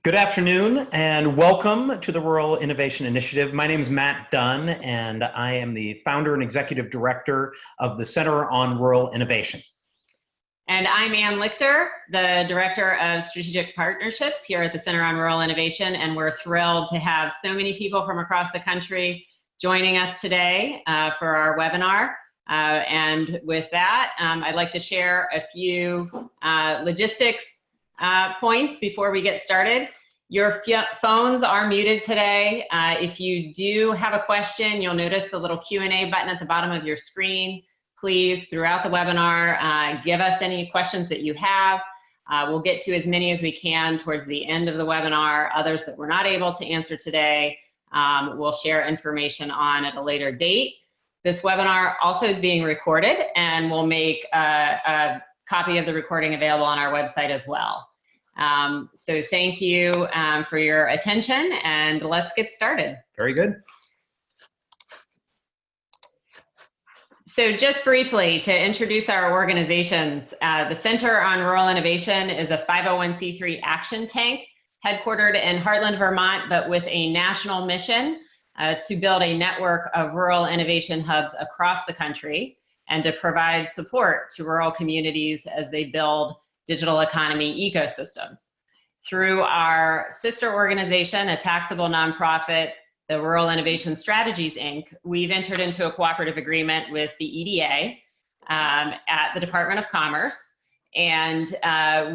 Good afternoon and welcome to the Rural Innovation Initiative. My name is Matt Dunn and I am the founder and executive director of the Center on Rural Innovation. And I'm Ann Lichter, the Director of Strategic Partnerships here at the Center on Rural Innovation, and we're thrilled to have so many people from across the country joining us today for our webinar. And with that, I'd like to share a few logistics points before we get started. Your phones are muted today. If you do have a question, you'll notice the little Q&A button at the bottom of your screen. Please, throughout the webinar, give us any questions that you have. We'll get to as many as we can towards the end of the webinar. Others that we're not able to answer today, we'll share information on at a later date. This webinar also is being recorded, and we'll make a copy of the recording available on our website as well. So thank you for your attention, and let's get started. Very good. So just briefly to introduce our organizations, the Center on Rural Innovation is a 501c3 action tank headquartered in Heartland, Vermont, but with a national mission to build a network of rural innovation hubs across the country and to provide support to rural communities as they build digital economy ecosystems. Through our sister organization, a taxable nonprofit, the Rural Innovation Strategies, Inc., we've entered into a cooperative agreement with the EDA at the Department of Commerce. And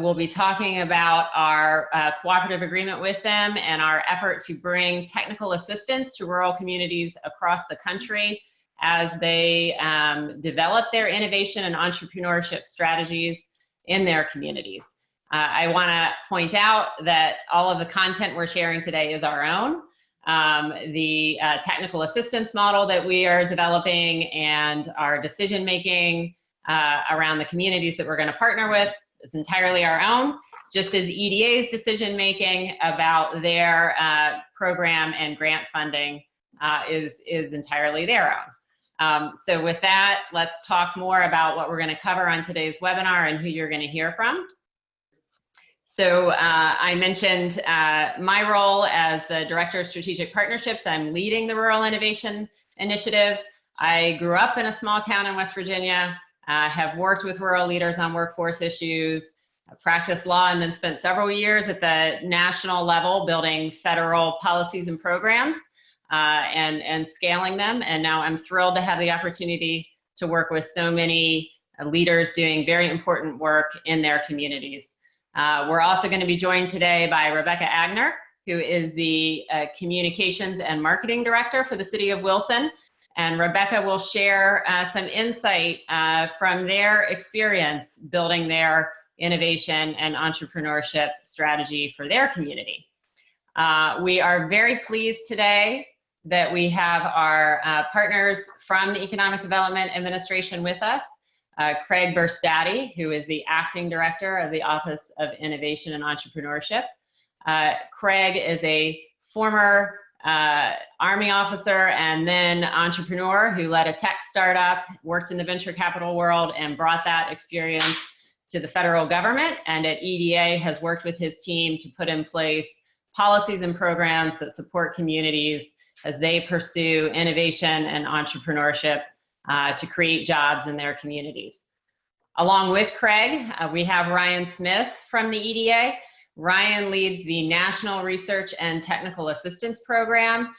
we'll be talking about our cooperative agreement with them and our effort to bring technical assistance to rural communities across the country as they develop their innovation and entrepreneurship strategies in their communities. I want to point out that all of the content we're sharing today is our own. The technical assistance model that we are developing and our decision making around the communities that we're going to partner with is entirely our own, just as EDA's decision making about their program and grant funding is entirely their own. So with that, let's talk more about what we're going to cover on today's webinar and who you're going to hear from. So I mentioned my role as the Director of Strategic Partnerships. I'm leading the Rural Innovation Initiative. I grew up in a small town in West Virginia, have worked with rural leaders on workforce issues, practiced law, and then spent several years at the national level building federal policies and programs and scaling them. And now I'm thrilled to have the opportunity to work with so many leaders doing very important work in their communities. We're also going to be joined today by Rebecca Agner, who is the Communications and Marketing Director for the City of Wilson. And Rebecca will share some insight from their experience building their innovation and entrepreneurship strategy for their community. We are very pleased today that we have our partners from the Economic Development Administration with us. Craig Burstady, who is the Acting Director of the Office of Innovation and Entrepreneurship. Craig is a former Army officer and then entrepreneur who led a tech startup, worked in the venture capital world, and brought that experience to the federal government, and at EDA has worked with his team to put in place policies and programs that support communities as they pursue innovation and entrepreneurship to create jobs in their communities. Along with Craig, we have Ryan Smith from the EDA. Ryan leads the National Research and Technical Assistance Program,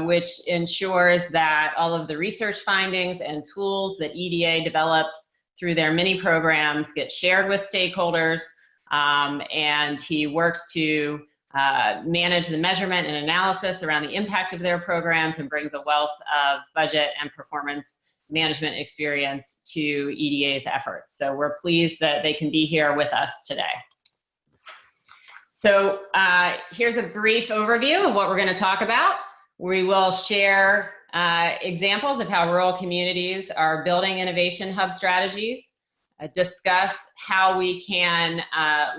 which ensures that all of the research findings and tools that EDA develops through their many programs get shared with stakeholders, and he works to manage the measurement and analysis around the impact of their programs and brings a wealth of budget and performance management experience to EDA's efforts. So we're pleased that they can be here with us today. So here's a brief overview of what we're going to talk about. We will share examples of how rural communities are building innovation hub strategies, discuss how we can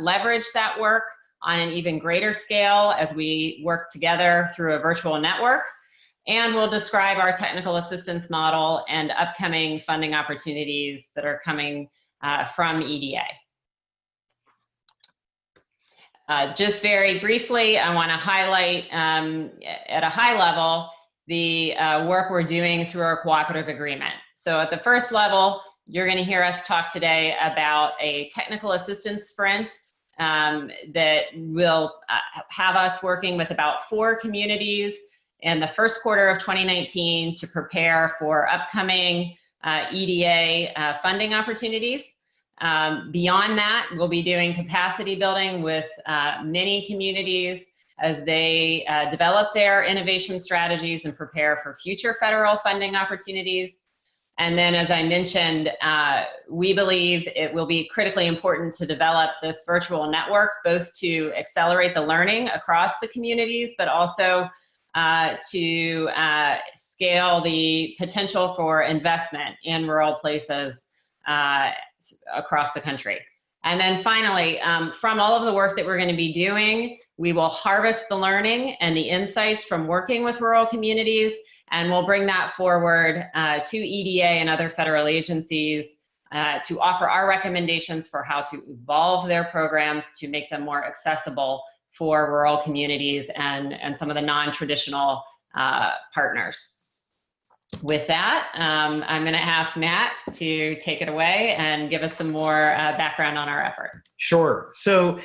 leverage that work on an even greater scale as we work together through a virtual network. And we'll describe our technical assistance model and upcoming funding opportunities that are coming from EDA. Just very briefly, I want to highlight at a high level the work we're doing through our Cooperative Agreement. So at the first level, you're going to hear us talk today about a technical assistance sprint that will have us working with about 4 communities in the first quarter of 2019 to prepare for upcoming EDA funding opportunities. Beyond that, we'll be doing capacity building with many communities as they develop their innovation strategies and prepare for future federal funding opportunities. And then, as I mentioned, we believe it will be critically important to develop this virtual network, both to accelerate the learning across the communities, but also to scale the potential for investment in rural places across the country. And then finally, from all of the work that we're going to be doing, we will harvest the learning and the insights from working with rural communities, and we'll bring that forward to EDA and other federal agencies to offer our recommendations for how to evolve their programs to make them more accessible for rural communities and some of the non-traditional partners. With that, I'm going to ask Matt to take it away and give us some more background on our effort. Sure. So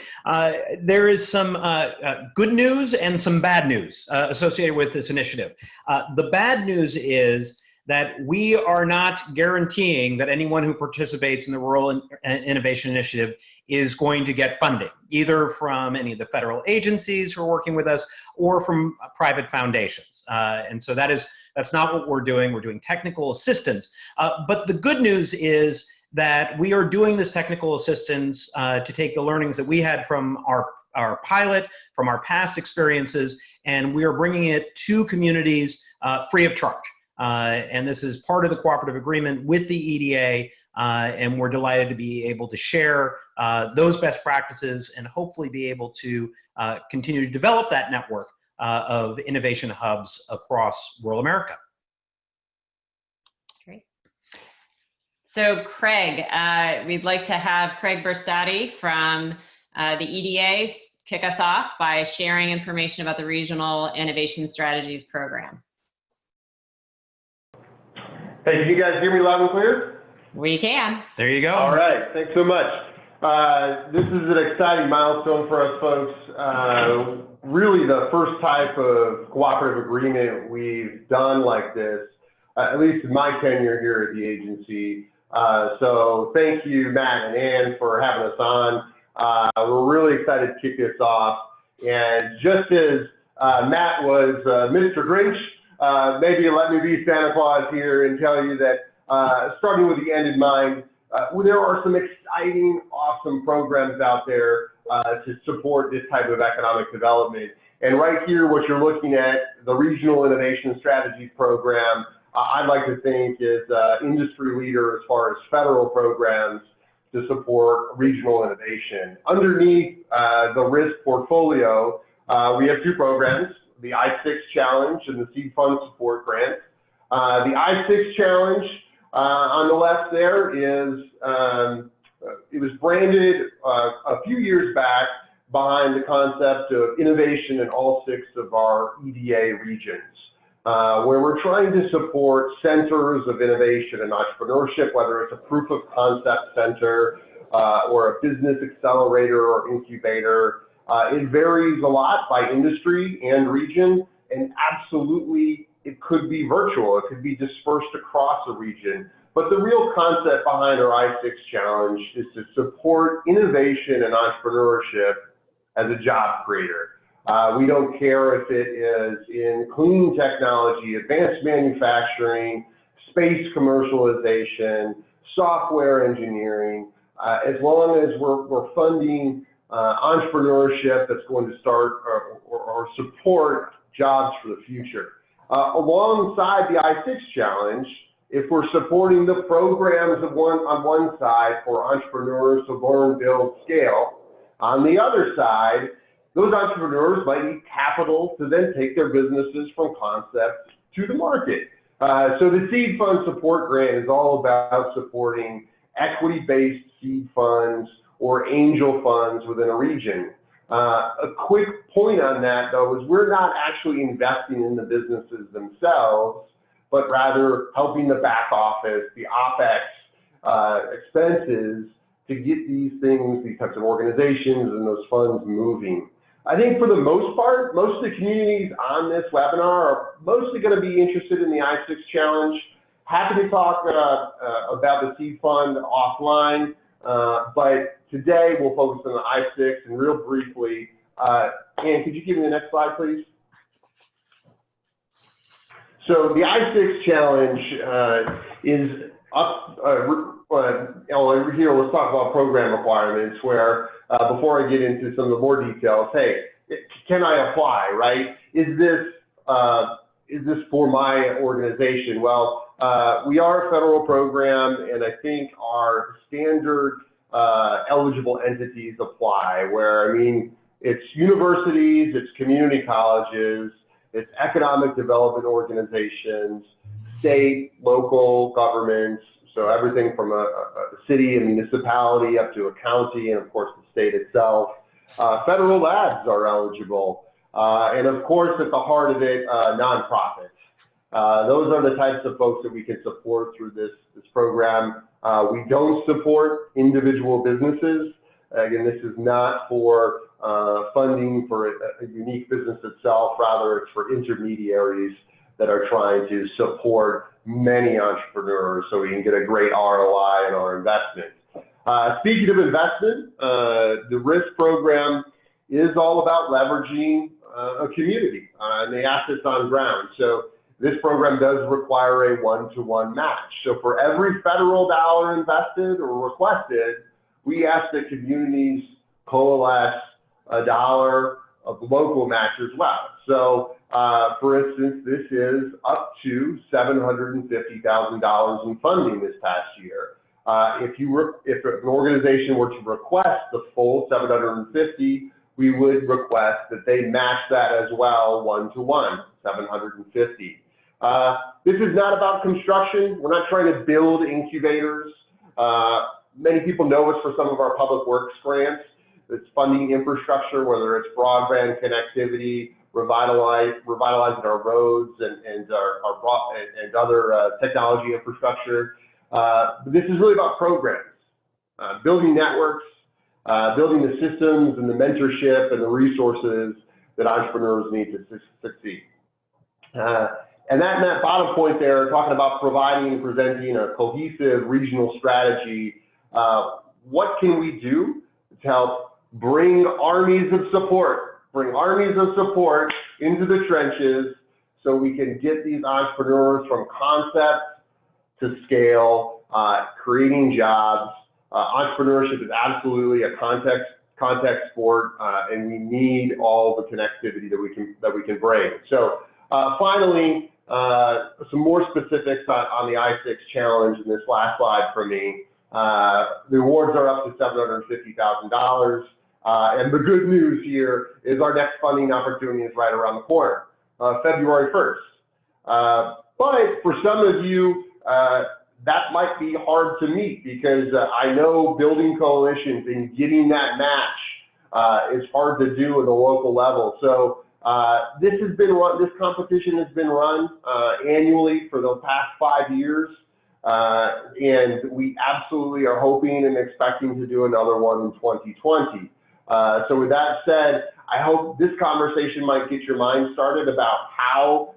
there is some good news and some bad news associated with this initiative. The bad news is that we are not guaranteeing that anyone who participates in the Rural Innovation Initiative is going to get funding, either from any of the federal agencies who are working with us or from private foundations. And so that's not what we're doing. We're doing technical assistance. But the good news is that we are doing this technical assistance to take the learnings that we had from our pilot, from our past experiences, and we are bringing it to communities free of charge. And this is part of the Cooperative Agreement with the EDA, and we're delighted to be able to share those best practices and hopefully be able to continue to develop that network of innovation hubs across rural America. Great. So Craig, we'd like to have Craig Bersati from the EDA kick us off by sharing information about the Regional Innovation Strategies Program. Hey, can you guys hear me loud and clear? We can. There you go. All right, thanks so much. This is an exciting milestone for us folks. Really the first type of cooperative agreement we've done like this, at least in my tenure here at the agency. So thank you, Matt and Ann, for having us on. We're really excited to kick this off. And just as Matt was Mr. Grinch, maybe let me be Santa Claus here and tell you that starting with the end in mind, there are some exciting, awesome programs out there to support this type of economic development. And right here, what you're looking at, the Regional Innovation Strategies Program, I'd like to think is industry leader as far as federal programs to support regional innovation. Underneath the RISI portfolio, we have 2 programs, the I-6 Challenge and the Seed Fund Support Grant. The I-6 Challenge on the left there is, it was branded a few years back behind the concept of innovation in all 6 of our EDA regions, where we're trying to support centers of innovation and entrepreneurship, whether it's a proof of concept center or a business accelerator or incubator. It varies a lot by industry and region, and absolutely it could be virtual, it could be dispersed across a region. But the real concept behind our I-6 Challenge is to support innovation and entrepreneurship as a job creator. We don't care if it is in clean technology, advanced manufacturing, space commercialization, software engineering, as long as we're funding entrepreneurship that's going to start or support jobs for the future. Alongside the I-6 Challenge, if we're supporting the programs on one side for entrepreneurs to learn, build, scale, on the other side, those entrepreneurs might need capital to then take their businesses from concept to the market. So the Seed Fund Support Grant is all about supporting equity-based seed funds or angel funds within a region. A quick point on that, though, is we're not actually investing in the businesses themselves, but rather helping the back office, the OpEx expenses, to get these things, these types of organizations and those funds moving. I think for the most part, most of the communities on this webinar are mostly going to be interested in the I-6 challenge. Happy to talk about the seed fund offline, but today we'll focus on the I-6 and real briefly. Ann, could you give me the next slide, please? So the I-6 challenge is up, over here, let's talk about program requirements where, before I get into some of the more details, hey, can I apply, right? Is this for my organization? Well, we are a federal program, and I think our standard eligible entities apply, where, I mean, it's universities, it's community colleges, it's economic development organizations, state, local governments, so everything from a city and municipality up to a county, and of course the state itself. Federal labs are eligible, and of course at the heart of it, nonprofits. Those are the types of folks that we can support through this program. We don't support individual businesses. Again, this is not for funding for a unique business itself, rather it's for intermediaries that are trying to support many entrepreneurs so we can get a great ROI on our investment. Speaking of investment, the RISI program is all about leveraging a community and the assets on ground. So this program does require a one-to-one match. So for every federal dollar invested or requested, we ask that communities coalesce a dollar of local match as well. So for instance, this is up to $750,000 in funding this past year. If an organization were to request the full 750, we would request that they match that as well, one-to-one, 750. This is not about construction. We're not trying to build incubators. Many people know us for some of our public works grants. It's funding infrastructure, whether it's broadband connectivity, revitalizing our roads and other technology infrastructure. But this is really about programs, building networks, building the systems and the mentorship and the resources that entrepreneurs need to succeed. And that bottom point there, talking about providing and presenting a cohesive regional strategy, what can we do to help bring armies of support into the trenches so we can get these entrepreneurs from concept to scale, creating jobs. Entrepreneurship is absolutely a context sport, and we need all the connectivity that we can bring. So finally, some more specifics on the I-6 challenge in this last slide for me. The awards are up to $750,000. And the good news here is our next funding opportunity is right around the corner, February 1st. But for some of you, that might be hard to meet because I know building coalitions and getting that match is hard to do at the local level. So this competition has been run annually for the past 5 years. And we absolutely are hoping and expecting to do another one in 2020. So with that said, I hope this conversation might get your mind started about how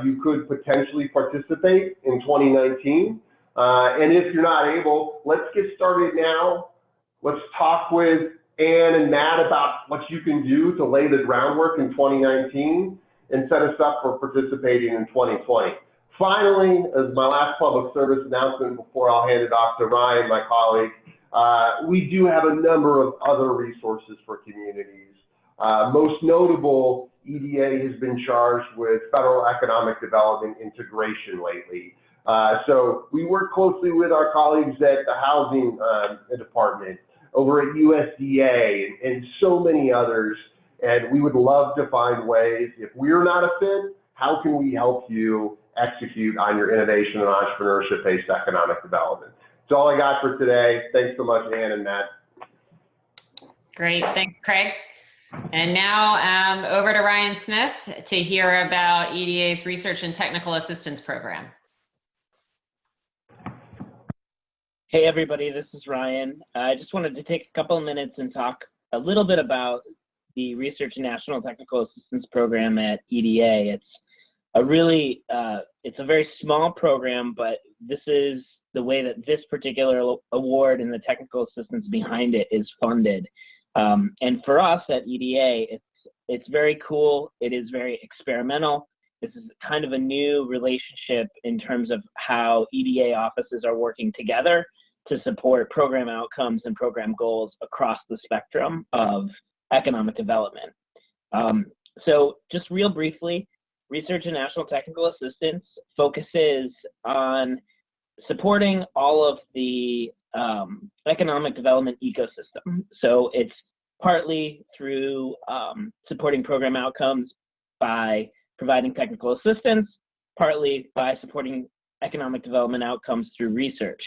you could potentially participate in 2019. And if you're not able, let's get started now. Let's talk with Ann and Matt about what you can do to lay the groundwork in 2019 and set us up for participating in 2020. Finally, as my last public service announcement before I'll hand it off to Ryan, my colleague, we do have a number of other resources for communities. Most notable, EDA has been charged with federal economic development integration lately. So we work closely with our colleagues at the Housing Department, over at USDA, and so many others. And we would love to find ways, if we're not a fit, how can we help you execute on your innovation and entrepreneurship-based economic development? That's all I got for today. Thanks so much, Ann and Matt. Great, thanks, Craig. And now over to Ryan Smith to hear about EDA's Research and Technical Assistance Program. Hey everybody, this is Ryan. I just wanted to take a couple of minutes and talk a little bit about the Research and National Technical Assistance Program at EDA. It's a really, it's a very small program, but this is the way that this particular award and the technical assistance behind it is funded. And for us at EDA, it's very cool. It is very experimental. This is kind of a new relationship in terms of how EDA offices are working together to support program outcomes and program goals across the spectrum of economic development. So just real briefly, Research and National Technical Assistance focuses on supporting all of the economic development ecosystem. So it's partly through supporting program outcomes by providing technical assistance, partly by supporting economic development outcomes through research.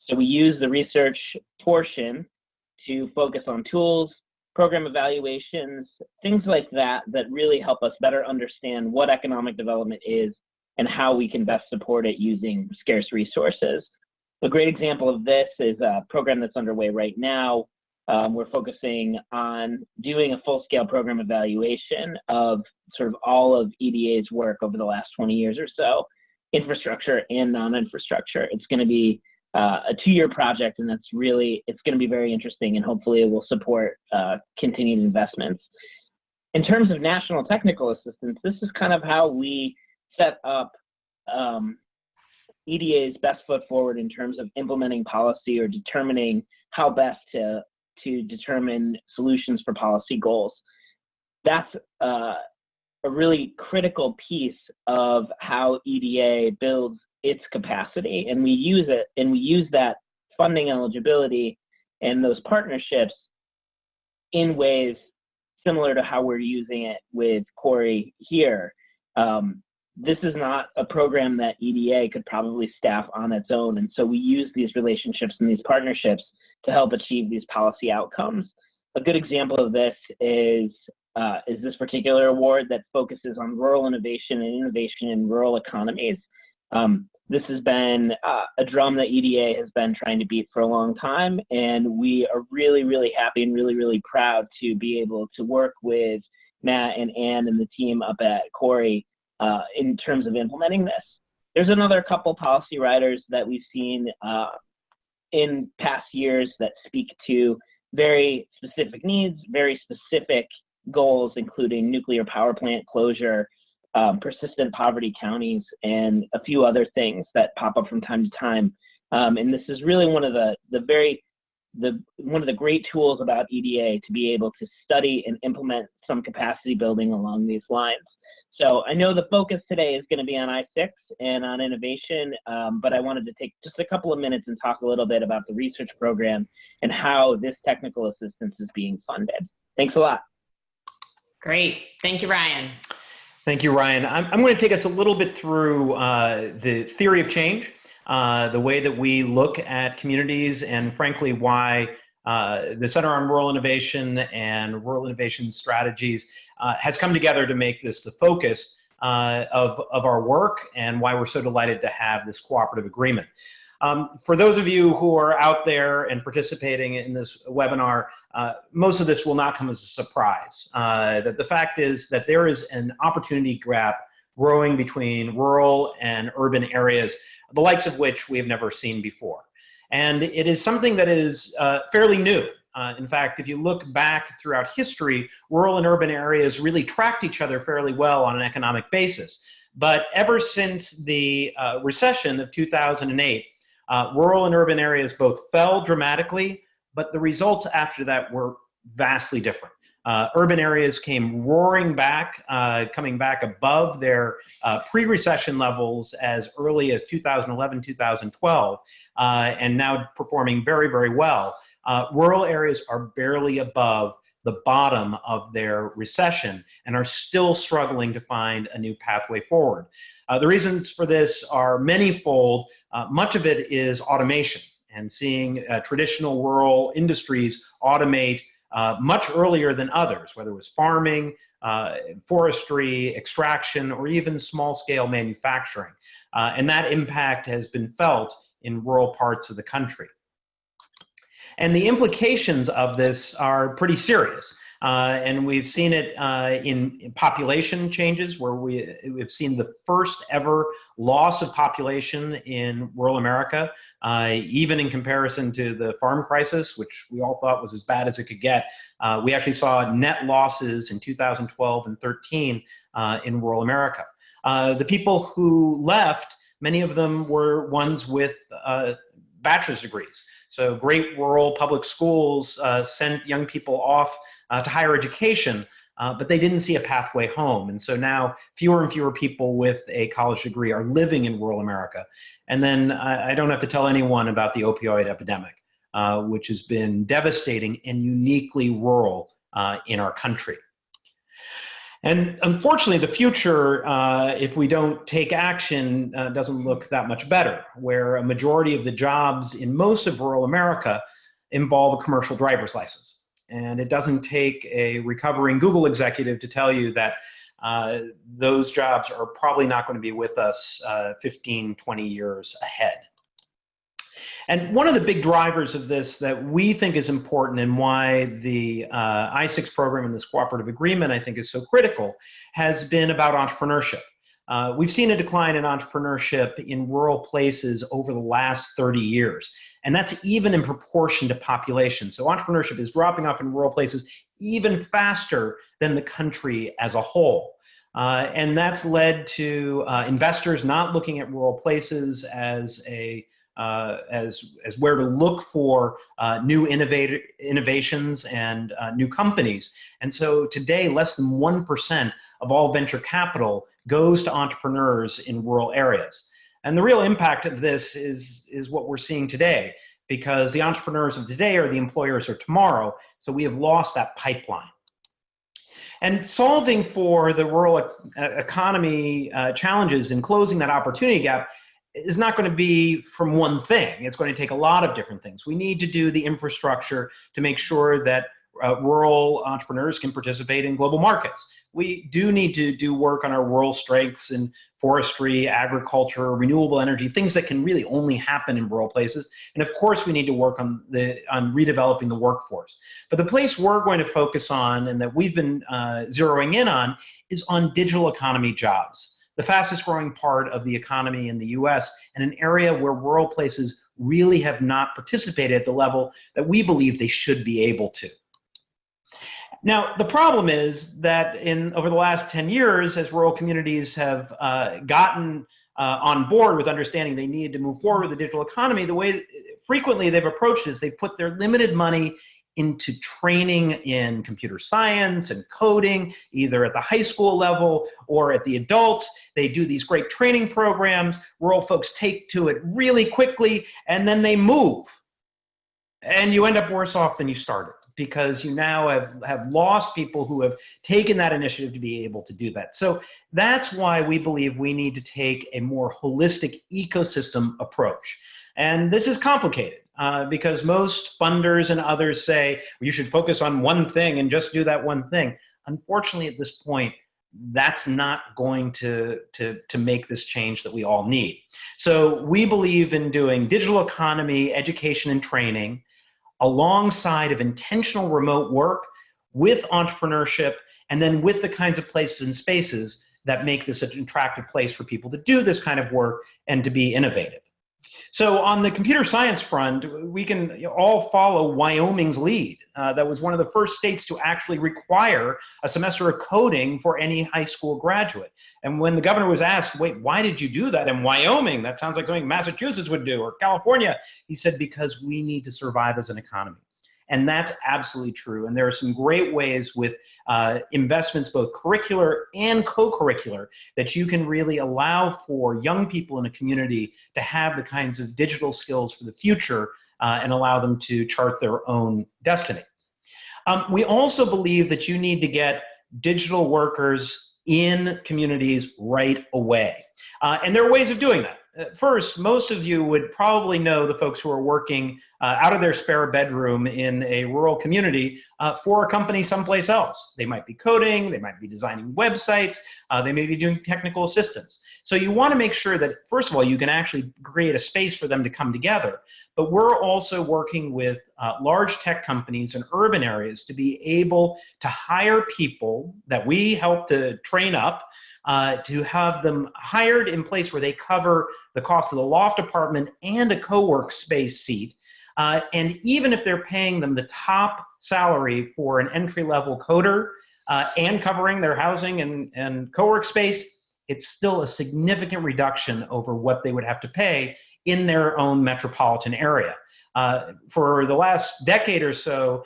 So we use the research portion to focus on tools, program evaluations, things like that that really help us better understand what economic development is and how we can best support it using scarce resources. A great example of this is a program that's underway right now. We're focusing on doing a full-scale program evaluation of sort of all of EDA's work over the last 20 years or so, infrastructure and non-infrastructure. It's going to be a 2-year project, and it's going to be very interesting, and hopefully it will support continued investments. In terms of national technical assistance, this is kind of how we set up EDA's best foot forward in terms of implementing policy or determining how best to determine solutions for policy goals. That's a really critical piece of how EDA builds its capacity, and we use it, and we use that funding eligibility and those partnerships in ways similar to how we're using it with Corey here. This is not a program that EDA could probably staff on its own, and so we use these relationships and these partnerships to help achieve these policy outcomes. A good example of this is this particular award that focuses on rural innovation and innovation in rural economies. This has been a drum that EDA has been trying to beat for a long time, and we are really, really happy and really, really proud to be able to work with Matt and Ann and the team up at Corey in terms of implementing this. There's another couple policy riders that we've seen in past years that speak to very specific needs, very specific goals, including nuclear power plant closure, persistent poverty counties, and a few other things that pop up from time to time. And this is really one of the great tools about EDA to be able to study and implement some capacity building along these lines. So I know the focus today is going to be on I-6 and on innovation, but I wanted to take just a couple of minutes and talk a little bit about the research program and how this technical assistance is being funded. Thanks a lot. Great. Thank you, Ryan. Thank you, Ryan. I'm going to take us a little bit through the theory of change, the way that we look at communities, and frankly, why the Center on Rural Innovation and Rural Innovation Strategies has come together to make this the focus of our work, and why we're so delighted to have this cooperative agreement. For those of you who are out there and participating in this webinar, most of this will not come as a surprise. That the fact is that there is an opportunity gap growing between rural and urban areas, the likes of which we have never seen before. And it is something that is fairly new. In fact, if you look back throughout history, rural and urban areas really tracked each other fairly well on an economic basis. But ever since the recession of 2008, rural and urban areas both fell dramatically, but the results after that were vastly different. Urban areas came roaring back, coming back above their pre-recession levels as early as 2011, 2012, and now performing very, very well. Rural areas are barely above the bottom of their recession and are still struggling to find a new pathway forward. The reasons for this are manyfold. Much of it is automation and seeing traditional rural industries automate much earlier than others, whether it was farming, forestry, extraction, or even small-scale manufacturing. And that impact has been felt in rural parts of the country. And the implications of this are pretty serious. And we've seen it in population changes, where we've seen the first ever loss of population in rural America, even in comparison to the farm crisis, which we all thought was as bad as it could get. We actually saw net losses in 2012 and 13 in rural America. The people who left, many of them were ones with bachelor's degrees. So great rural public schools sent young people off to higher education, but they didn't see a pathway home. And so now fewer and fewer people with a college degree are living in rural America. And then I don't have to tell anyone about the opioid epidemic, which has been devastating and uniquely rural in our country. And unfortunately, the future, if we don't take action, doesn't look that much better, where a majority of the jobs in most of rural America involve a commercial driver's license. And it doesn't take a recovering Google executive to tell you that those jobs are probably not going to be with us 15, 20 years ahead. And one of the big drivers of this that we think is important, and why the I-6 program and this cooperative agreement I think is so critical, has been about entrepreneurship. We've seen a decline in entrepreneurship in rural places over the last 30 years. And that's even in proportion to population. So entrepreneurship is dropping off in rural places even faster than the country as a whole. And that's led to investors not looking at rural places as where to look for new innovations and new companies. And so today, less than 1% of all venture capital goes to entrepreneurs in rural areas. And the real impact of this is what we're seeing today, because the entrepreneurs of today are the employers of tomorrow. So we have lost that pipeline. And solving for the rural economy challenges and closing that opportunity gap is not going to be from one thing. It's going to take a lot of different things. We need to do the infrastructure to make sure that rural entrepreneurs can participate in global markets. We do need to do work on our rural strengths in forestry, agriculture, renewable energy, things that can really only happen in rural places. And of course, we need to work on redeveloping the workforce. But the place we're going to focus on, and that we've been zeroing in on, is on digital economy jobs, the fastest growing part of the economy in the US, and an area where rural places really have not participated at the level that we believe they should be able to. Now, the problem is that over the last 10 years, as rural communities have gotten on board with understanding they needed to move forward with the digital economy, the way frequently they've approached is they put their limited money into training in computer science and coding, either at the high school level or at the adults. They do these great training programs. Rural folks take to it really quickly, and then they move. And you end up worse off than you started, because you now have lost people who have taken that initiative to be able to do that. So that's why we believe we need to take a more holistic ecosystem approach. And this is complicated because most funders and others say, well, you should focus on one thing and just do that one thing. Unfortunately, at this point, that's not going to make this change that we all need. So we believe in doing digital economy, education, and training, alongside of intentional remote work, with entrepreneurship, and then with the kinds of places and spaces that make this an attractive place for people to do this kind of work and to be innovative. So on the computer science front, we can all follow Wyoming's lead. That was one of the first states to actually require a semester of coding for any high school graduate. And when the governor was asked, wait, why did you do that in Wyoming? That sounds like something Massachusetts would do, or California. He said, because we need to survive as an economy. And that's absolutely true. And there are some great ways with investments, both curricular and co-curricular, that you can really allow for young people in a community to have the kinds of digital skills for the future and allow them to chart their own destiny. We also believe that you need to get digital workers in communities right away. And there are ways of doing that. first, most of you would probably know the folks who are working out of their spare bedroom in a rural community for a company someplace else. They might be coding, they might be designing websites, they may be doing technical assistance. So you want to make sure that, first of all, you can actually create a space for them to come together. But we're also working with large tech companies in urban areas to be able to hire people that we help to train up, to have them hired in place where they cover the cost of the loft apartment and a co-work space seat. And even if they're paying them the top salary for an entry-level coder and covering their housing and co-work space, it's still a significant reduction over what they would have to pay in their own metropolitan area. For the last decade or so,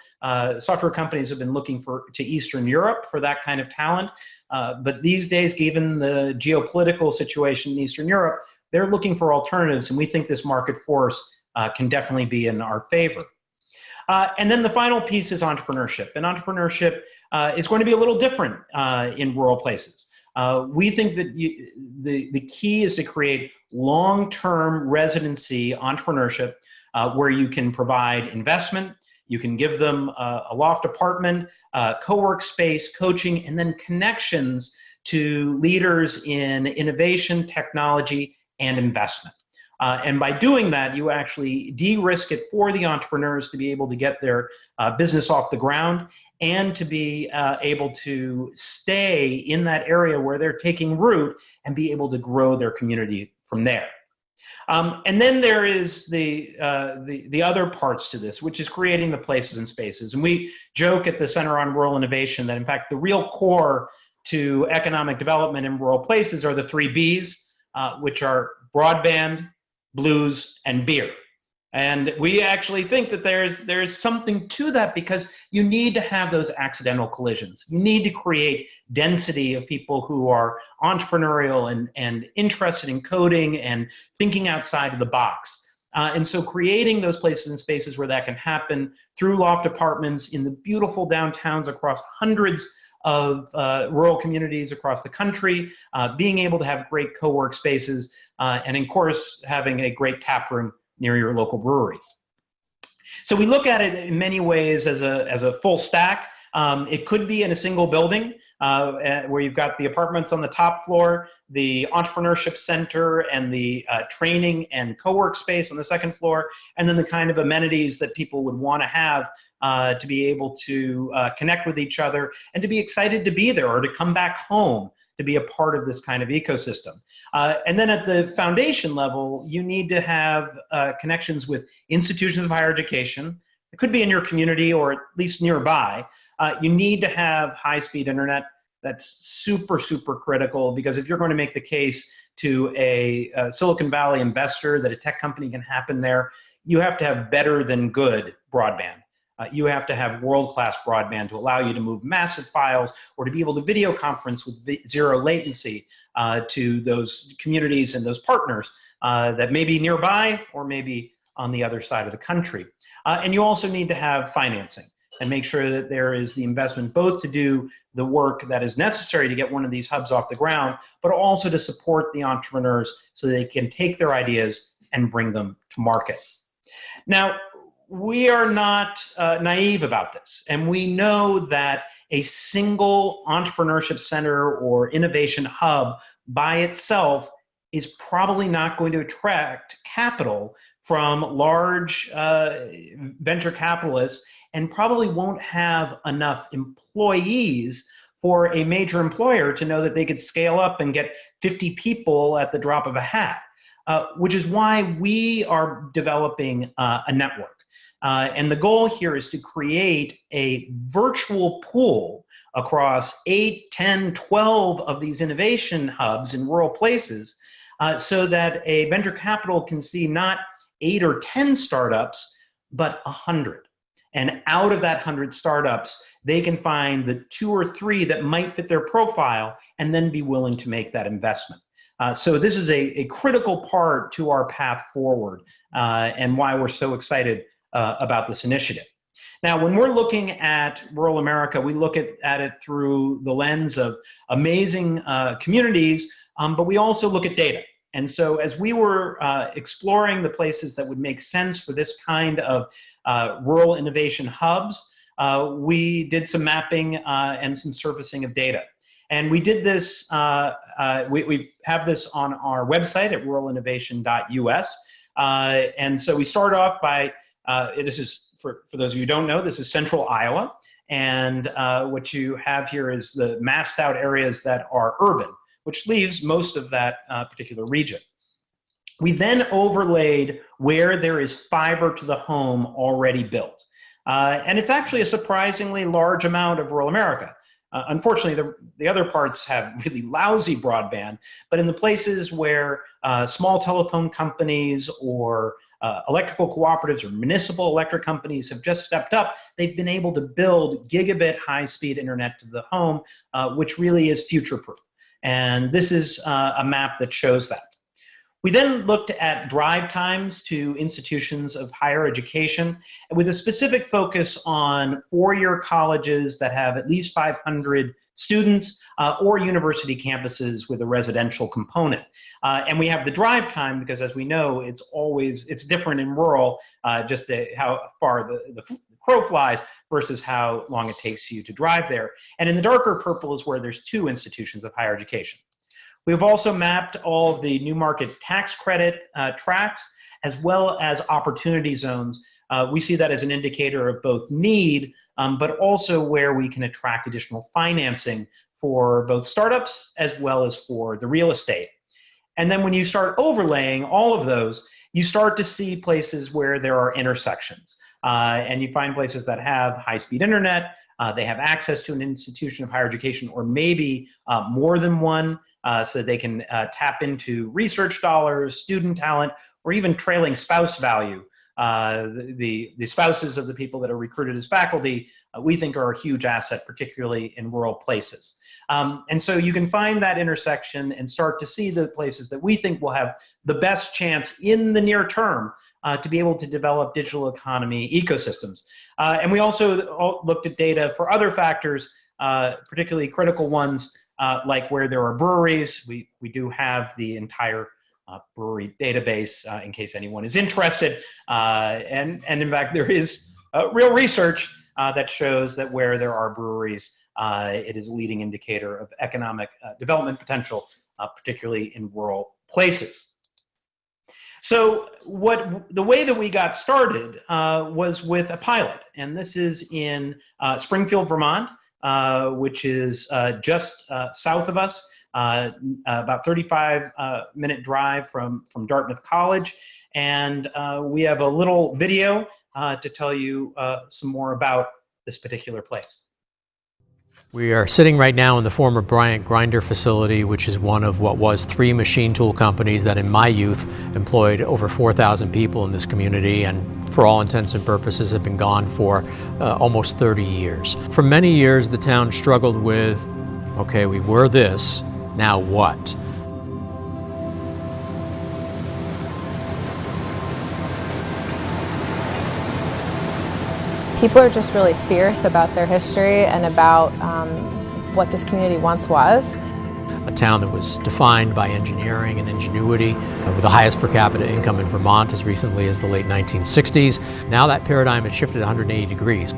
software companies have been looking to Eastern Europe for that kind of talent. But these days, given the geopolitical situation in Eastern Europe, they're looking for alternatives, and we think this market force can definitely be in our favor. And then the final piece is entrepreneurship. And entrepreneurship is going to be a little different in rural places. We think that the key is to create long-term residency entrepreneurship where you can provide investment, you can give them a loft apartment, co-work space, coaching, and then connections to leaders in innovation, technology, and investment. And by doing that, you actually de-risk it for the entrepreneurs to be able to get their business off the ground and to be able to stay in that area where they're taking root and be able to grow their community from there. And then there is the other parts to this, which is creating the places and spaces. And we joke at the Center on Rural Innovation that, in fact, the real core to economic development in rural places are the 3 Bs, which are broadband, blues, and beer. And we actually think that there's something to that, because you need to have those accidental collisions. You need to create density of people who are entrepreneurial and interested in coding and thinking outside of the box. And so creating those places and spaces where that can happen through loft apartments in the beautiful downtowns across hundreds of rural communities across the country, being able to have great co-work spaces, and of course, having a great tap room near your local brewery. So we look at it in many ways as a full stack. It could be in a single building where you've got the apartments on the top floor, the entrepreneurship center, and the training and co-work space on the second floor, and then the kind of amenities that people would want to have to be able to connect with each other and to be excited to be there or to come back home to be a part of this kind of ecosystem. And then at the foundation level, you need to have connections with institutions of higher education. It could be in your community or at least nearby. You need to have high-speed internet. That's super, super critical, because if you're going to make the case to a Silicon Valley investor that a tech company can happen there, you have to have better than good broadband. You have to have world-class broadband to allow you to move massive files or to be able to video conference with zero latency to those communities and those partners that may be nearby or maybe on the other side of the country. And you also need to have financing and make sure that there is the investment both to do the work that is necessary to get one of these hubs off the ground, but also to support the entrepreneurs so they can take their ideas and bring them to market. Now, we are not naive about this, and we know that a single entrepreneurship center or innovation hub by itself is probably not going to attract capital from large venture capitalists, and probably won't have enough employees for a major employer to know that they could scale up and get 50 people at the drop of a hat, which is why we are developing a network. And the goal here is to create a virtual pool across 8, 10, 12 of these innovation hubs in rural places, so that a venture capital can see not 8 or 10 startups, but 100. And out of that 100 startups, they can find the 2 or 3 that might fit their profile and then be willing to make that investment. So this is a critical part to our path forward, and why we're so excited about this initiative. Now, when we're looking at rural America, we look at it through the lens of amazing communities, but we also look at data. And so as we were exploring the places that would make sense for this kind of rural innovation hubs, we did some mapping and some surfacing of data. And we did this, we have this on our website at ruralinnovation.us. And so we start off by, this is, for those of you who don't know, this is central Iowa. And what you have here is the masked out areas that are urban, which leaves most of that particular region. We then overlaid where there is fiber to the home already built. And it's actually a surprisingly large amount of rural America. Unfortunately, the other parts have really lousy broadband, but in the places where small telephone companies or electrical cooperatives or municipal electric companies have just stepped up, they've been able to build gigabit high-speed internet to the home, which really is future-proof. And this is a map that shows that. We then looked at drive times to institutions of higher education with a specific focus on four-year colleges that have at least 500 students or university campuses with a residential component. And we have the drive time because, as we know, it's different in rural, just how far the crow flies versus how long it takes you to drive there. And in the darker purple is where there's two institutions of higher education. We've also mapped all the new market tax credit tracks as well as opportunity zones. We see that as an indicator of both need, but also where we can attract additional financing for both startups as well as for the real estate. And then when you start overlaying all of those, you start to see places where there are intersections. And you find places that have high-speed internet, they have access to an institution of higher education, or maybe more than one, so they can tap into research dollars, student talent, or even trailing spouse value. The spouses of the people that are recruited as faculty, we think are a huge asset, particularly in rural places. And so you can find that intersection and start to see the places that we think will have the best chance in the near term to be able to develop digital economy ecosystems. And we also looked at data for other factors, particularly critical ones, like where there are breweries. We do have the entire brewery database in case anyone is interested. And in fact, there is real research that shows that where there are breweries, it is a leading indicator of economic development potential, particularly in rural places. So the way that we got started was with a pilot, and this is in Springfield, Vermont, which is just south of us, about 35-minute drive from Dartmouth College. And we have a little video to tell you some more about this particular place. We are sitting right now in the former Bryant Grinder facility, which is one of what was 3 machine tool companies that in my youth employed over 4,000 people in this community, and for all intents and purposes have been gone for almost 30 years. For many years the town struggled with, okay, we were this, now what? People are just really fierce about their history and about what this community once was. A town that was defined by engineering and ingenuity, with the highest per capita income in Vermont as recently as the late 1960s. Now that paradigm had shifted 180 degrees.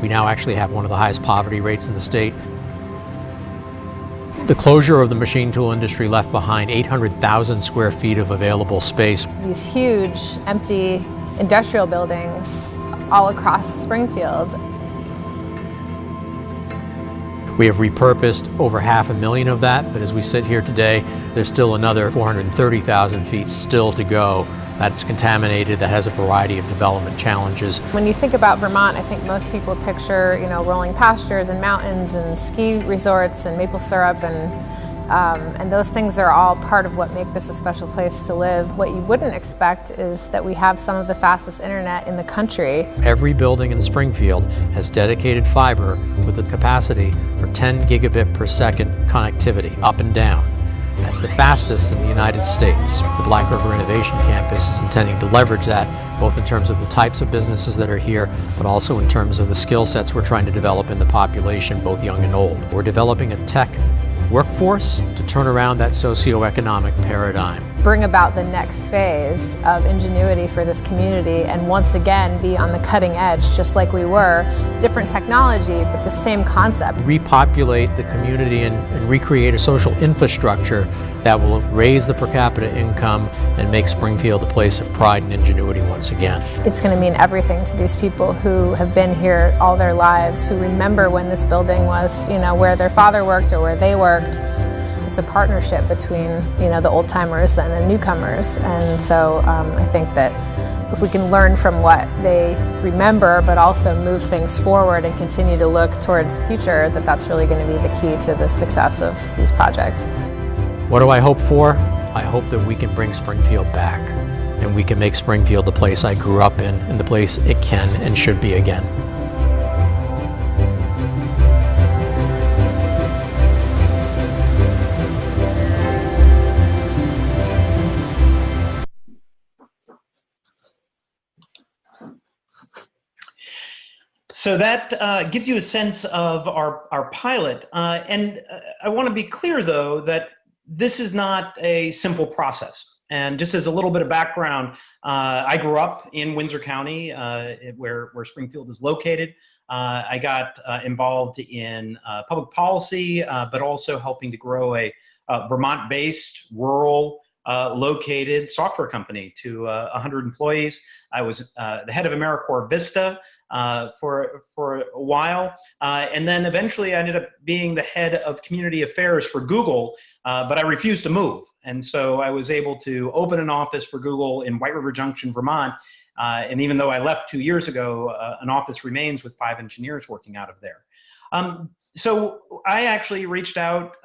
We now actually have one of the highest poverty rates in the state. The closure of the machine tool industry left behind 800,000 square feet of available space. These huge, empty industrial buildings all across Springfield. We have repurposed over 500,000 of that, but as we sit here today, there's still another 430,000 feet still to go. That's contaminated, that has a variety of development challenges. When you think about Vermont, I think most people picture, rolling pastures and mountains and ski resorts and maple syrup, and those things are all part of what make this a special place to live. What you wouldn't expect is that we have some of the fastest internet in the country. Every building in Springfield has dedicated fiber with the capacity for 10 gigabit per second connectivity up and down. That's the fastest in the United States. The Black River Innovation Campus is intending to leverage that, both in terms of the types of businesses that are here, but also in terms of the skill sets we're trying to develop in the population, both young and old. We're developing a tech workforce to turn around that socioeconomic paradigm. bring about the next phase of ingenuity for this community and once again be on the cutting edge, just like we were. Different technology, but the same concept. Repopulate the community and recreate a social infrastructure that will raise the per capita income and make Springfield a place of pride and ingenuity once again. It's going to mean everything to these people who have been here all their lives, who remember when this building was, where their father worked or where they worked. It's a partnership between, the old timers and the newcomers, and so I think that if we can learn from what they remember, but also move things forward and continue to look towards the future, that's really going to be the key to the success of these projects. What do I hope for? I hope that we can bring Springfield back, and we can make Springfield the place I grew up in and the place it can and should be again. So that gives you a sense of our pilot. And I want to be clear, though, that this is not a simple process. And just as a little bit of background, I grew up in Windsor County, where Springfield is located. I got involved in public policy, but also helping to grow a Vermont-based, rural, located software company to 100 employees. I was the head of AmeriCorps Vista for a while, and then eventually I ended up being the head of community affairs for Google, but I refused to move. And so I was able to open an office for Google in White River Junction, Vermont. And even though I left 2 years ago, an office remains with 5 engineers working out of there. So I actually reached out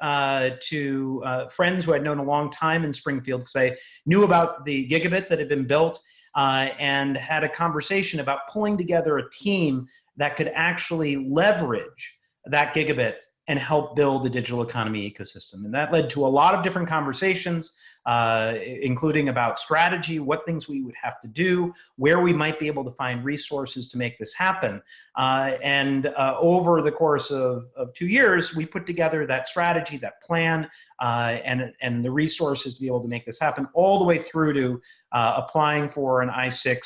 to friends who I'd known a long time in Springfield because I knew about the gigabit that had been built, and had a conversation about pulling together a team that could actually leverage that gigabit and help build the digital economy ecosystem. And that led to a lot of different conversations, including about strategy, what things we would have to do, where we might be able to find resources to make this happen. And over the course of 2 years, we put together that strategy, that plan, and the resources to be able to make this happen, all the way through to applying for an I-6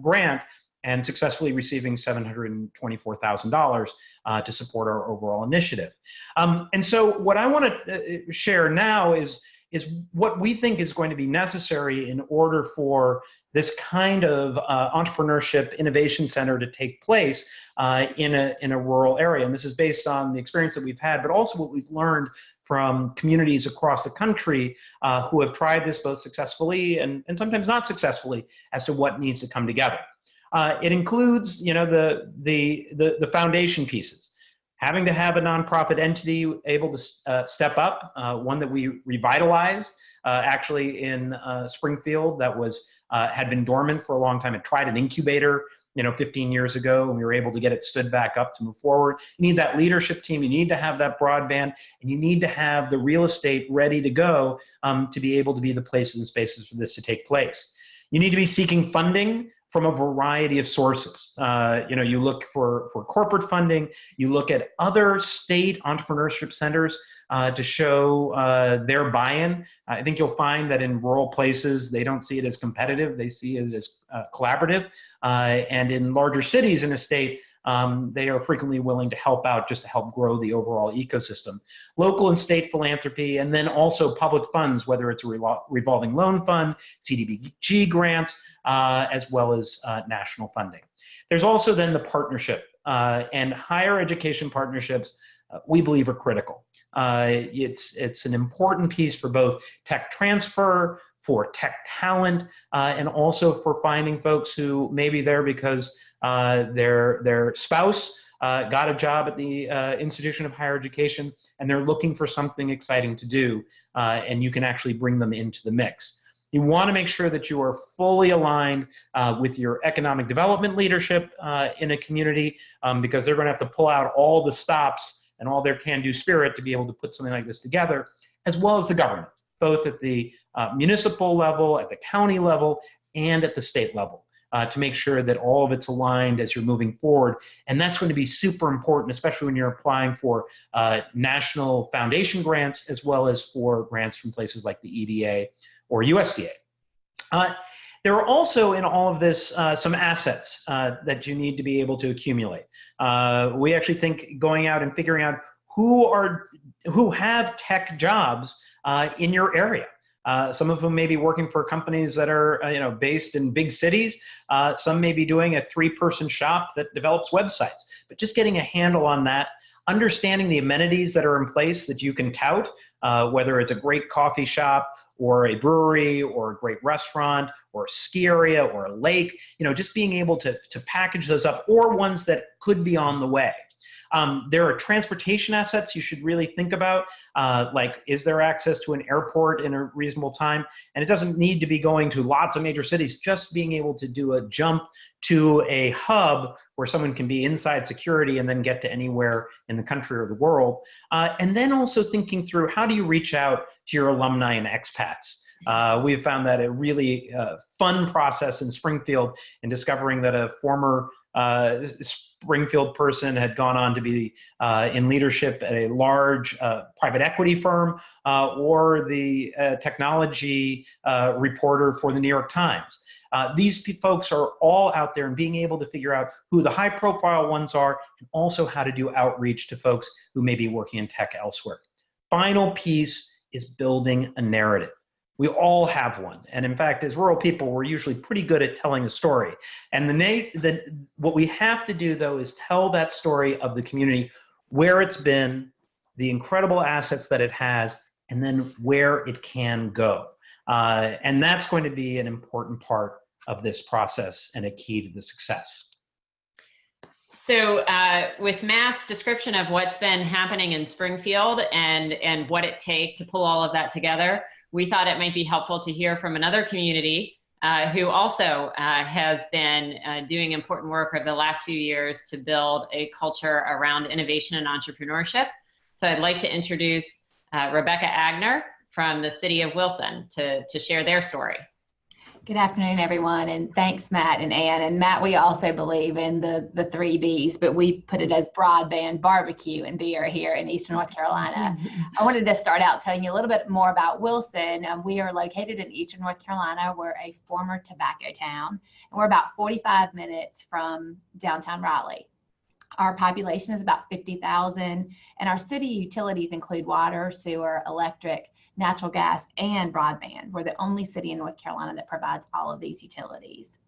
grant and successfully receiving $724,000 to support our overall initiative. And so what I want to share now is what we think is going to be necessary in order for this kind of entrepreneurship innovation center to take place in a rural area. And this is based on the experience that we've had, but also what we've learned from communities across the country who have tried this both successfully and sometimes not successfully as to what needs to come together. It includes, the foundation pieces. Having to have a nonprofit entity able to step up, one that we revitalized actually in Springfield that had been dormant for a long time. It tried an incubator 15 years ago, and we were able to get it stood back up to move forward. You need that leadership team, you need to have that broadband, and you need to have the real estate ready to go to be able to be the places and spaces for this to take place. You need to be seeking funding from a variety of sources. You look for corporate funding, you look at other state entrepreneurship centers to show their buy-in. I think you'll find that in rural places, they don't see it as competitive, they see it as collaborative. And in larger cities in a state, they are frequently willing to help out just to help grow the overall ecosystem. Local and state philanthropy, and then also public funds, whether it's a revolving loan fund, CDBG grants, as well as national funding. There's also then the partnership, and higher education partnerships we believe are critical. It's an important piece for both tech transfer, for tech talent, and also for finding folks who may be there because their spouse got a job at the institution of higher education and they're looking for something exciting to do, and you can actually bring them into the mix. You want to make sure that you are fully aligned with your economic development leadership in a community, because they're going to have to pull out all the stops and all their can-do spirit to be able to put something like this together, as well as the government, both at the municipal level, at the county level, and at the state level, to make sure that all of it's aligned as you're moving forward. And that's going to be super important, especially when you're applying for national foundation grants, as well as for grants from places like the EDA or USDA. There are also in all of this some assets that you need to be able to accumulate. We actually think going out and figuring out who have tech jobs in your area. Some of them may be working for companies that are based in big cities. Some may be doing a 3-person shop that develops websites. But just getting a handle on that, understanding the amenities that are in place that you can tout, whether it's a great coffee shop or a brewery or a great restaurant or a ski area or a lake, just being able to package those up, or ones that could be on the way. There are transportation assets you should really think about, like is there access to an airport in a reasonable time? And it doesn't need to be going to lots of major cities, just being able to do a jump to a hub where someone can be inside security and then get to anywhere in the country or the world. And then also thinking through, how do you reach out to your alumni and expats? We've found that a really fun process in Springfield in discovering that a former Springfield person had gone on to be in leadership at a large private equity firm or the technology reporter for the New York Times. These folks are all out there, and being able to figure out who the high-profile ones are, and also how to do outreach to folks who may be working in tech elsewhere. Final piece is building a narrative. We all have one. And in fact, as rural people, we're usually pretty good at telling a story. And what we have to do, though, is tell that story of the community, where it's been, the incredible assets that it has, and then where it can go. And that's going to be an important part of this process and a key to the success. So with Matt's description of what's been happening in Springfield and what it takes to pull all of that together, we thought it might be helpful to hear from another community who also has been doing important work over the last few years to build a culture around innovation and entrepreneurship. So I'd like to introduce Rebecca Agner from the city of Wilson to share their story. Good afternoon, everyone, and thanks, Matt and Ann. And Matt, we also believe in the 3 Bs, but we put it as broadband, barbecue, and beer here in Eastern North Carolina. I wanted to start out telling you a little bit more about Wilson. We are located in Eastern North Carolina. We're a former tobacco town, and we're about 45 minutes from downtown Raleigh. Our population is about 50,000, and our city utilities include water, sewer, electric, natural gas, and broadband. We're the only city in North Carolina that provides all of these utilities.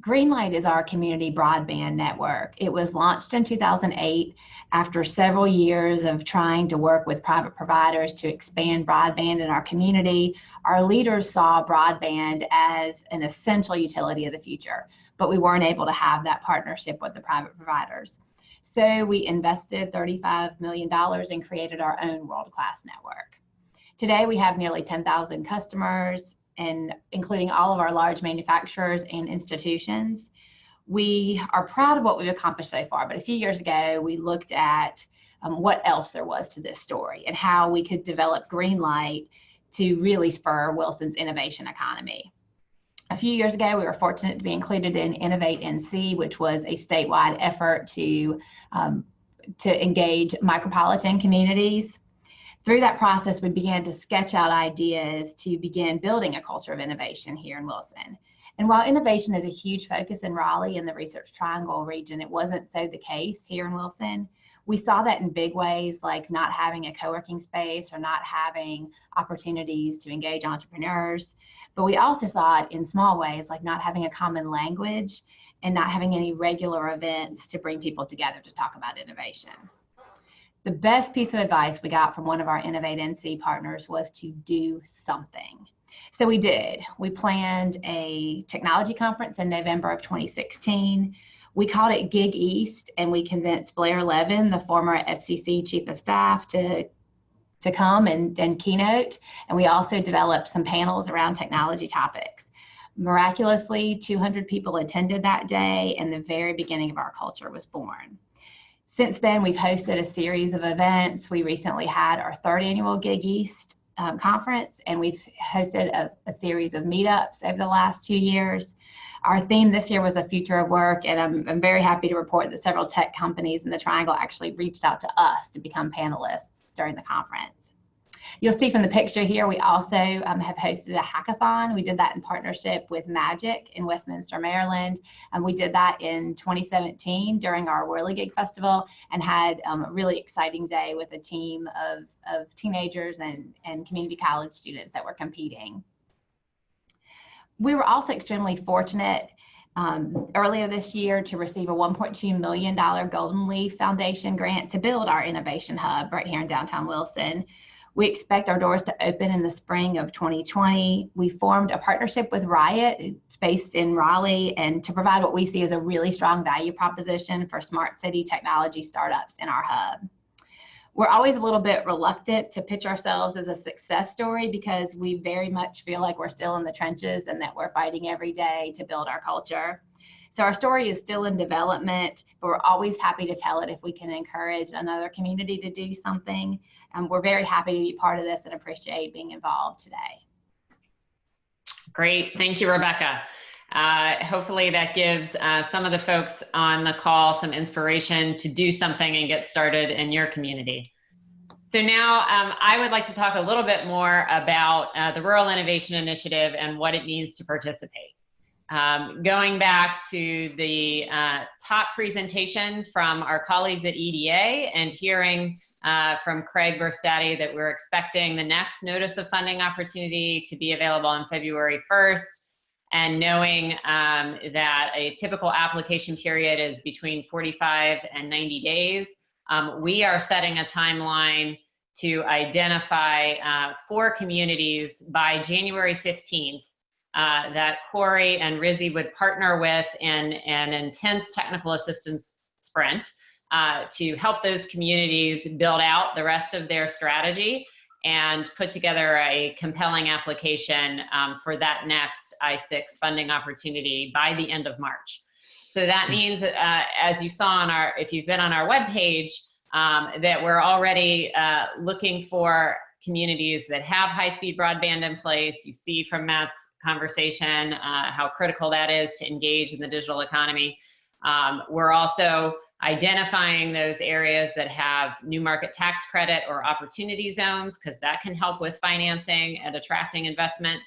Greenlight is our community broadband network. It was launched in 2008 after several years of trying to work with private providers to expand broadband in our community. Our leaders saw broadband as an essential utility of the future, but we weren't able to have that partnership with the private providers. So we invested $35 million and created our own world-class network. Today, we have nearly 10,000 customers, and including all of our large manufacturers and institutions. We are proud of what we've accomplished so far, but a few years ago, we looked at what else there was to this story and how we could develop Greenlight to really spur Wilson's innovation economy. A few years ago, we were fortunate to be included in Innovate NC, which was a statewide effort to engage micropolitan communities. Through that process, we began to sketch out ideas to begin building a culture of innovation here in Wilson. And while innovation is a huge focus in Raleigh and the Research Triangle region, it wasn't so the case here in Wilson. We saw that in big ways, like not having a co-working space or not having opportunities to engage entrepreneurs. But we also saw it in small ways, like not having a common language and not having any regular events to bring people together to talk about innovation. The best piece of advice we got from one of our Innovate NC partners was to do something. So we did. We planned a technology conference in November of 2016. We called it Gig East, and we convinced Blair Levin, the former FCC Chief of Staff, to come and keynote. And we also developed some panels around technology topics. Miraculously, 200 people attended that day, and the very beginning of our culture was born. Since then, we've hosted a series of events. We recently had our 3rd annual Gig East conference, and we've hosted a series of meetups over the last 2 years. Our theme this year was a future of work, and I'm very happy to report that several tech companies in the Triangle actually reached out to us to become panelists during the conference. You'll see from the picture here, we also have hosted a hackathon. We did that in partnership with Magic in Westminster, Maryland. And we did that in 2017 during our Whirligig Festival, and had a really exciting day with a team of teenagers and community college students that were competing. We were also extremely fortunate earlier this year to receive a $1.2 million Golden Leaf Foundation grant to build our innovation hub right here in downtown Wilson. We expect our doors to open in the spring of 2020. We formed a partnership with Riot, it's based in Raleigh, and to provide what we see as a really strong value proposition for smart city technology startups in our hub. We're always a little bit reluctant to pitch ourselves as a success story because we very much feel like we're still in the trenches and that we're fighting every day to build our culture. So our story is still in development, but we're always happy to tell it if we can encourage another community to do something. And we're very happy to be part of this and appreciate being involved today. Great, thank you, Rebecca. Hopefully that gives some of the folks on the call some inspiration to do something and get started in your community. So now I would like to talk a little bit more about the Rural Innovation Initiative and what it means to participate. Going back to the top presentation from our colleagues at EDA and hearing from Craig Burstady that we're expecting the next notice of funding opportunity to be available on February 1st, and knowing that a typical application period is between 45 and 90 days, we are setting a timeline to identify 4 communities by January 15th that Corey and RISI would partner with in an intense technical assistance sprint to help those communities build out the rest of their strategy and put together a compelling application for that next I-6 funding opportunity by the end of March. So that means, as you saw on our, if you've been on our webpage, that we're already looking for communities that have high-speed broadband in place. You see from Matt's conversation how critical that is to engage in the digital economy. We're also identifying those areas that have new market tax credit or opportunity zones, because that can help with financing and attracting investment.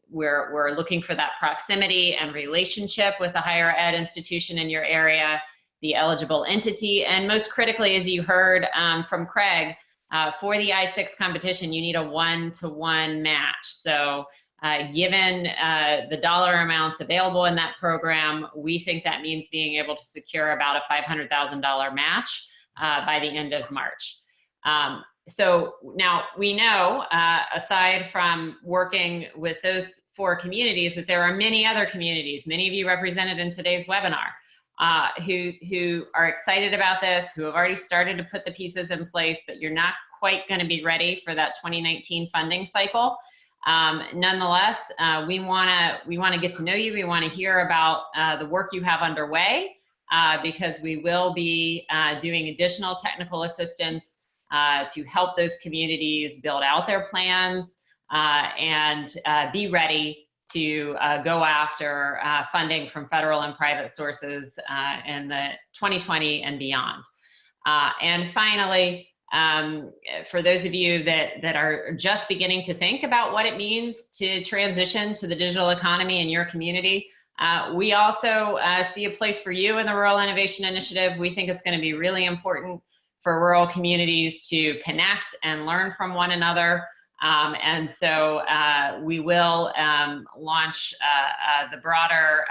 We're looking for that proximity and relationship with a higher ed institution in your area, the eligible entity, and most critically, as you heard from Craig, for the I-6 competition, you need a 1-to-1 match. So given the dollar amounts available in that program, we think that means being able to secure about a $500,000 match by the end of March. So now we know, aside from working with those 4 communities, that there are many other communities, many of you represented in today's webinar, who are excited about this, who have already started to put the pieces in place, but you're not quite going to be ready for that 2019 funding cycle. Nonetheless, we want to get to know you. We want to hear about the work you have underway, because we will be doing additional technical assistance to help those communities build out their plans and be ready to go after funding from federal and private sources in the 2020 and beyond. And finally, for those of you that are just beginning to think about what it means to transition to the digital economy in your community, we also see a place for you in the Rural Innovation Initiative. We think it's going to be really important for rural communities to connect and learn from one another. And so we will launch the broader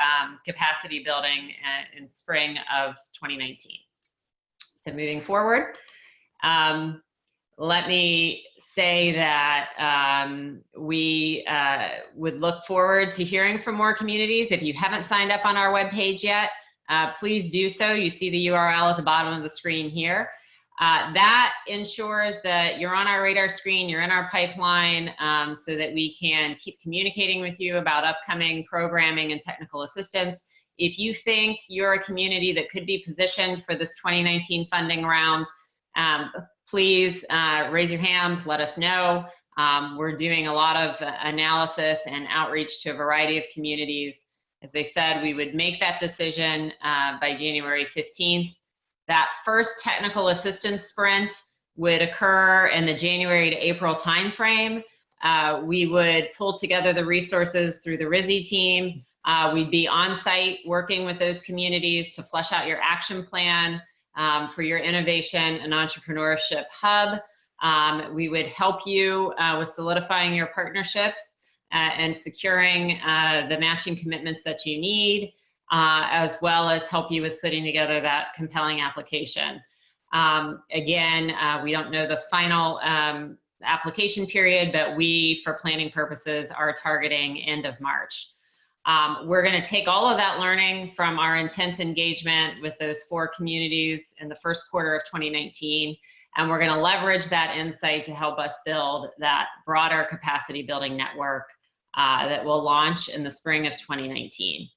capacity building in spring of 2019. So moving forward, let me say that we would look forward to hearing from more communities. If you haven't signed up on our webpage yet, please do so. You see the URL at the bottom of the screen here. That ensures that you're on our radar screen, you're in our pipeline, so that we can keep communicating with you about upcoming programming and technical assistance. If you think you're a community that could be positioned for this 2019 funding round, please raise your hand, let us know. We're doing a lot of analysis and outreach to a variety of communities. As I said, we would make that decision by January 15th. That first technical assistance sprint would occur in the January to April timeframe. We would pull together the resources through the RISI team. We'd be on site working with those communities to flesh out your action plan for your innovation and entrepreneurship hub. We would help you with solidifying your partnerships and securing the matching commitments that you need, as well as help you with putting together that compelling application. Again, we don't know the final application period, but we, for planning purposes, are targeting end of March. We're going to take all of that learning from our intense engagement with those 4 communities in the first quarter of 2019, and we're going to leverage that insight to help us build that broader capacity building network that will launch in the spring of 2019.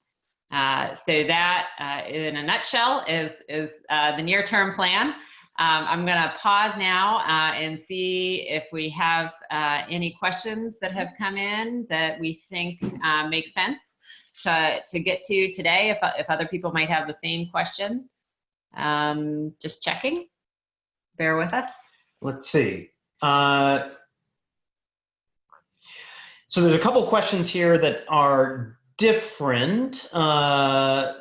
So that, in a nutshell, is the near-term plan. I'm going to pause now and see if we have any questions that have come in that we think make sense to get to today, if other people might have the same question. Just checking. Bear with us. Let's see. So there's a couple questions here that are different. And,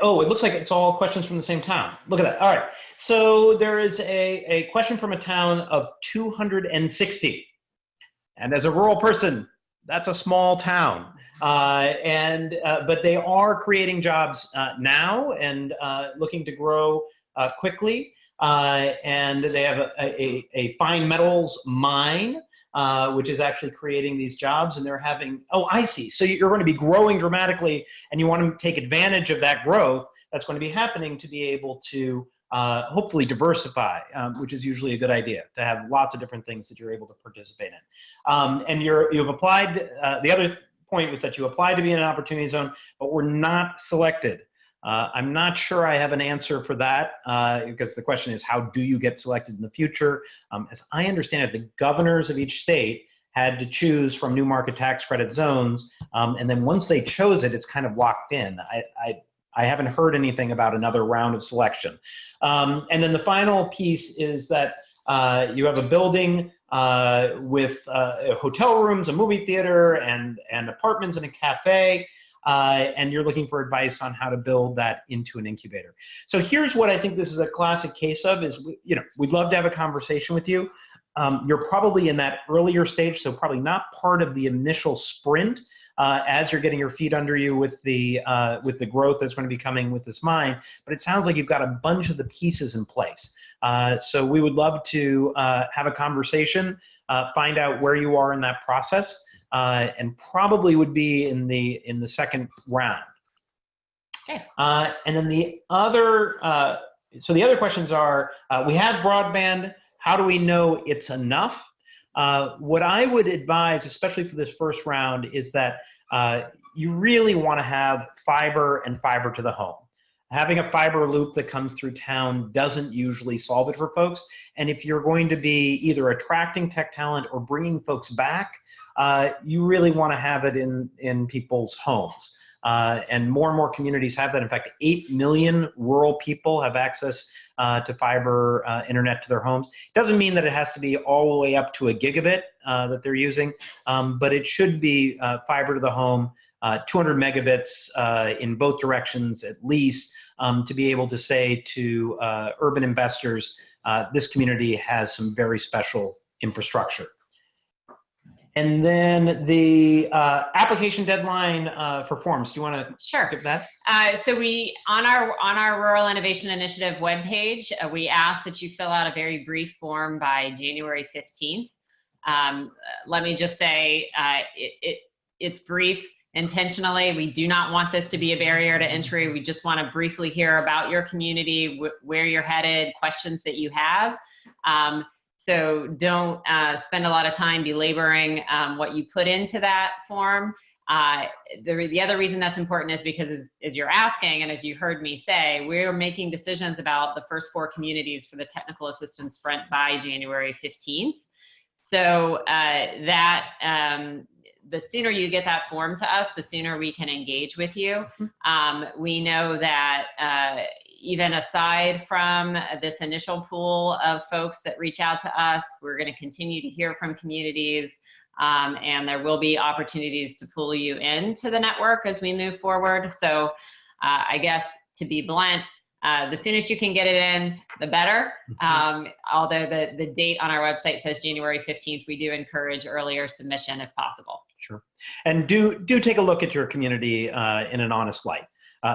oh, it looks like it's all questions from the same town. Look at that. All right. So there is a question from a town of 260. And as a rural person, that's a small town. But they are creating jobs now and looking to grow quickly. And they have a fine metals mine, which is actually creating these jobs, and they're having, oh, I see. So you're going to be growing dramatically, and you want to take advantage of that growth that's going to be happening to be able to hopefully diversify, which is usually a good idea, to have lots of different things that you're able to participate in. And you've applied, the other point was that you applied to be in an opportunity zone, but were not selected. I'm not sure I have an answer for that, because the question is, how do you get selected in the future? As I understand it, the governors of each state had to choose from new market tax credit zones, and then once they chose it, it's kind of locked in. I haven't heard anything about another round of selection. And then the final piece is that you have a building with hotel rooms, a movie theater, and apartments and a cafe. And you're looking for advice on how to build that into an incubator. So here's what I think this is a classic case of is, we'd love to have a conversation with you. You're probably in that earlier stage, so probably not part of the initial sprint as you're getting your feet under you with the growth that's going to be coming with this mine. But it sounds like you've got a bunch of the pieces in place. So we would love to have a conversation, find out where you are in that process. And probably would be in the second round. Okay. And then the other, so the other questions are, we have broadband, how do we know it's enough? What I would advise, especially for this first round, is that you really want to have fiber and fiber to the home. Having a fiber loop that comes through town doesn't usually solve it for folks. And if you're going to be either attracting tech talent or bringing folks back, you really want to have it in people's homes. And more communities have that. In fact, 8 million rural people have access to fiber internet to their homes. Doesn't mean that it has to be all the way up to a gigabit that they're using, but it should be fiber to the home, 200 megabits in both directions at least, to be able to say to urban investors, this community has some very special infrastructure. And then the application deadline for forms. Do you want to give that? So we, on our Rural Innovation Initiative webpage, we ask that you fill out a very brief form by January 15th. Let me just say, it's brief intentionally. We do not want this to be a barrier to entry. We just want to briefly hear about your community, where you're headed, questions that you have. So don't spend a lot of time belaboring what you put into that form. The other reason that's important is because as you're asking, and as you heard me say, we're making decisions about the first 4 communities for the technical assistance sprint by January 15th. So the sooner you get that form to us, the sooner we can engage with you. We know that even aside from this initial pool of folks that reach out to us, we're going to continue to hear from communities, and there will be opportunities to pull you into the network as we move forward. So I guess, to be blunt, the soonest you can get it in, the better. Although the date on our website says January 15th, we do encourage earlier submission if possible. Sure. And do take a look at your community in an honest light.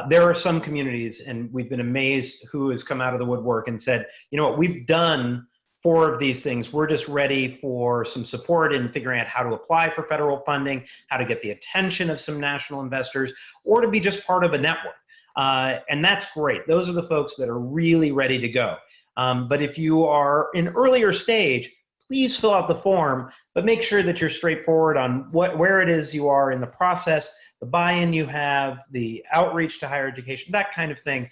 There are some communities, and we've been amazed, who has come out of the woodwork and said, you know what, we've done 4 of these things. We're just ready for some support in figuring out how to apply for federal funding, how to get the attention of some national investors, or to be just part of a network. And that's great. Those are the folks that are really ready to go. But if you are in earlier stage, please fill out the form, but make sure that you're straightforward on where it is you are in the process, the buy-in you have, the outreach to higher education, that kind of thing,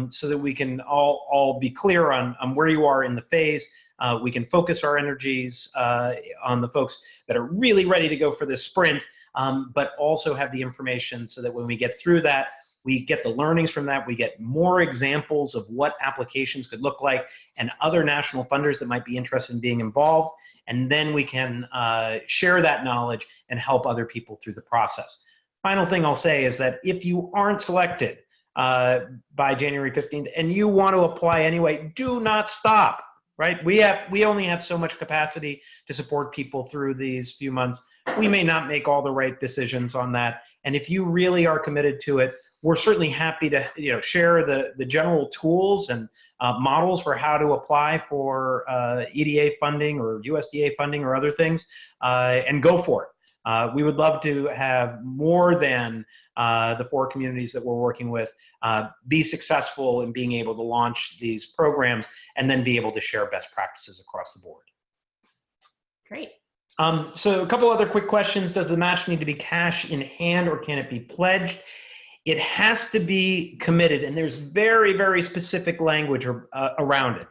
so that we can all be clear on where you are in the phase. We can focus our energies on the folks that are really ready to go for this sprint, but also have the information so that when we get through that, we get the learnings from that, we get more examples of what applications could look like and other national funders that might be interested in being involved, and then we can share that knowledge and help other people through the process. Final thing I'll say is that if you aren't selected by January 15th and you want to apply anyway, do not stop, right? We only have so much capacity to support people through these few months. We may not make all the right decisions on that, and if you really are committed to it, we're certainly happy to share the general tools and models for how to apply for EDA funding or USDA funding or other things, and go for it. We would love to have more than the 4 communities that we're working with be successful in being able to launch these programs and then be able to share best practices across the board. Great. So a couple other quick questions. Does the match need to be cash in hand or can it be pledged? It has to be committed, and there's very, very specific language around it.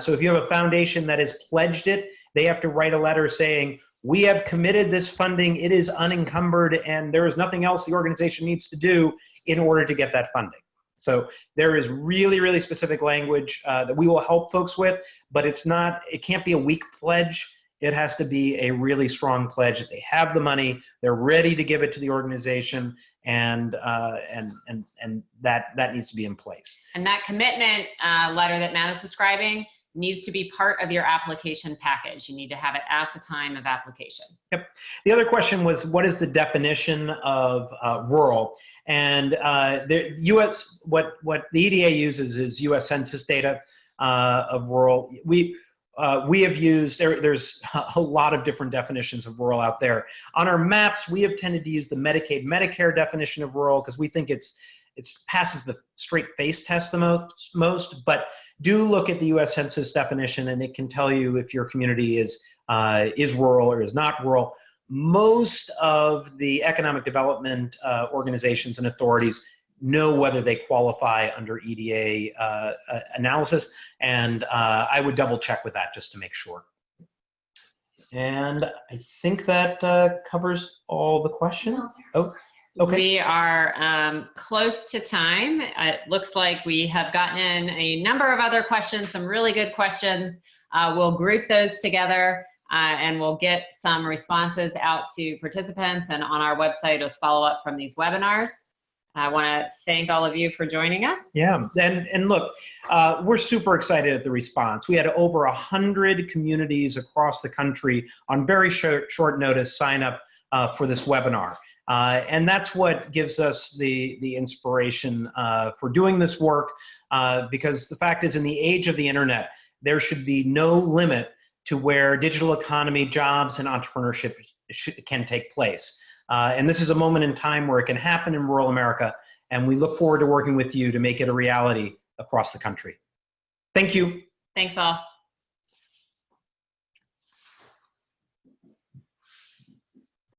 So if you have a foundation that has pledged it, they have to write a letter saying, we have committed this funding, it is unencumbered, and there is nothing else the organization needs to do in order to get that funding. So there is really, really specific language that we will help folks with, but it can't be a weak pledge. It has to be a really strong pledge that they have the money, they're ready to give it to the organization, and that needs to be in place. And that commitment letter that Matt is describing needs to be part of your application package. You need to have it at the time of application. Yep. The other question was, what is the definition of rural? And the U.S. what the EDA uses is U.S. Census data of rural. We have used, there's a lot of different definitions of rural out there. On our maps, we have tended to use the Medicaid, Medicare definition of rural because we think it passes the straight face test the most, but do look at the U.S. Census definition and it can tell you if your community is rural or is not rural. Most of the economic development organizations and authorities know whether they qualify under EDA analysis, and I would double check with that just to make sure. And I think that covers all the questions. Oh, okay. We are close to time. It looks like we have gotten in a number of other questions, some really good questions. We'll group those together and we'll get some responses out to participants and on our website as follow-up from these webinars. I want to thank all of you for joining us. Yeah, and look, we're super excited at the response. We had over 100 communities across the country on very short notice sign up for this webinar. And that's what gives us the inspiration for doing this work, because the fact is, in the age of the internet, there should be no limit to where digital economy, jobs, and entrepreneurship can take place. And this is a moment in time where it can happen in rural America, and we look forward to working with you to make it a reality across the country. Thank you. Thanks all.